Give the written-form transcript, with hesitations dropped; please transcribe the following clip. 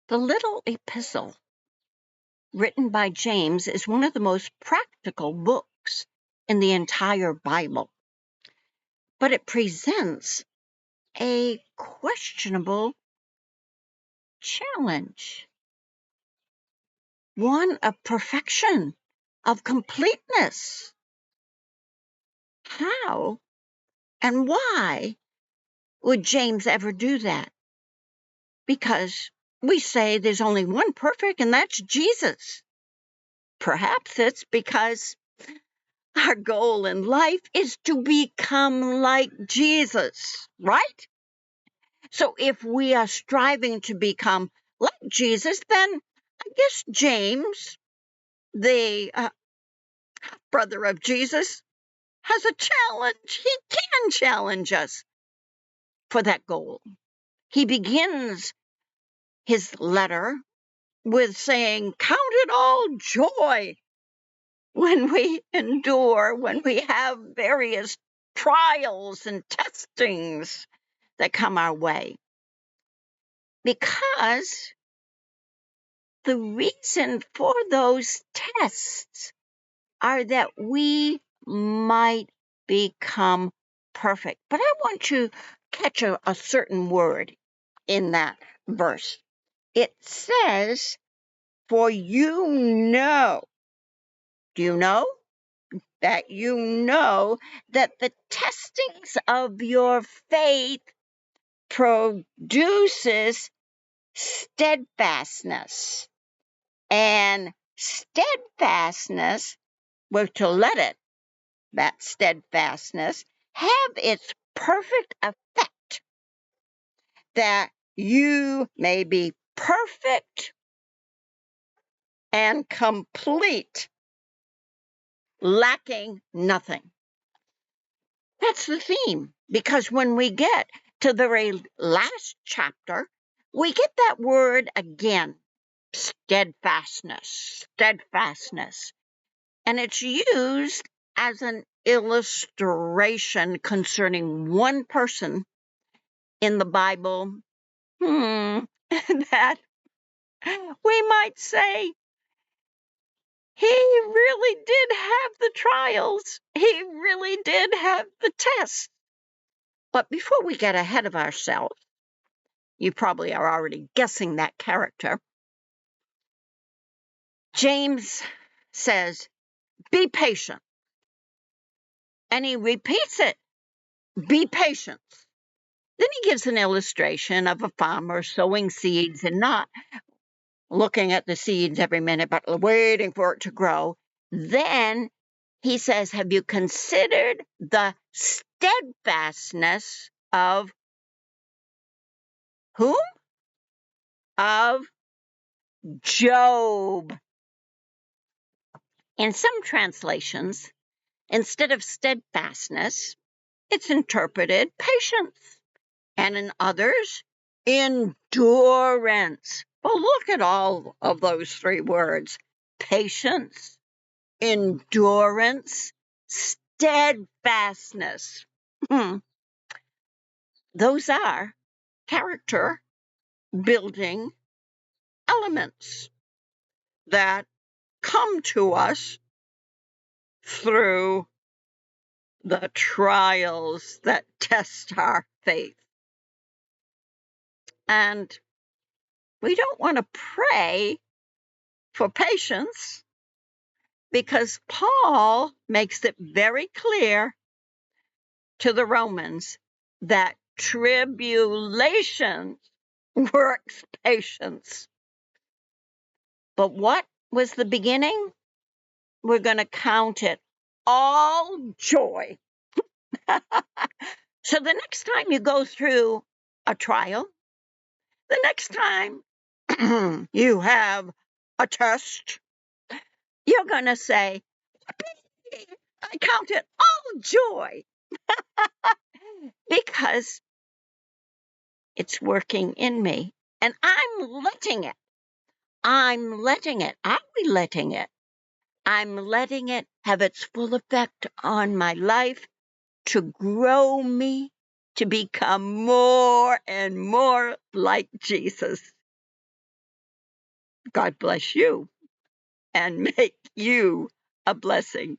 The little epistle written by James is one of the most practical books in the entire Bible, but it presents a questionable challenge, one of perfection, of completeness. How and why would James ever do that? Because we say there's only one perfect, and that's Jesus. Perhaps it's because our goal in life is to become like Jesus, right? So if we are striving to become like Jesus, then I guess James, the brother of Jesus, has a challenge. He can challenge us for that goal. He begins his letter with saying, "Count it all joy when we endure, when we have various trials and testings that come our way." Because the reason for those tests are that we might become perfect. But I want to catch a certain word in that verse. It says, "For you know," do you know? That you know that the testings of your faith produces steadfastness. And steadfastness, we're to let it, that steadfastness, have its perfect effect, that you may be perfect and complete, lacking nothing. That's the theme, because when we get to the very last chapter, we get that word again, steadfastness, steadfastness. And it's used as an illustration concerning one person in the Bible that we might say he really did have the trials. He really did have the tests. But before we get ahead of ourselves, you probably are already guessing that character. James says, "Be patient." And he repeats it, "Be patient." Then he gives an illustration of a farmer sowing seeds and not looking at the seeds every minute, but waiting for it to grow. Then he says, "Have you considered the steadfastness of whom? Of Job." In some translations, instead of steadfastness, it's interpreted patience. And in others, endurance. Well, look at all of those three words: patience, endurance, steadfastness. Those are character building elements that come to us through the trials that test our faith. And we don't want to pray for patience, because Paul makes it very clear to the Romans that tribulation works patience. But what was the beginning? We're going to count it all joy. So the next time you go through a trial, the next time you have a test, you're going to say, "I count it all joy," because it's working in me and I'm letting it. I'm letting it. Are we letting it? I'm letting it have its full effect on my life to grow me to become more and more like Jesus. God bless you and make you a blessing.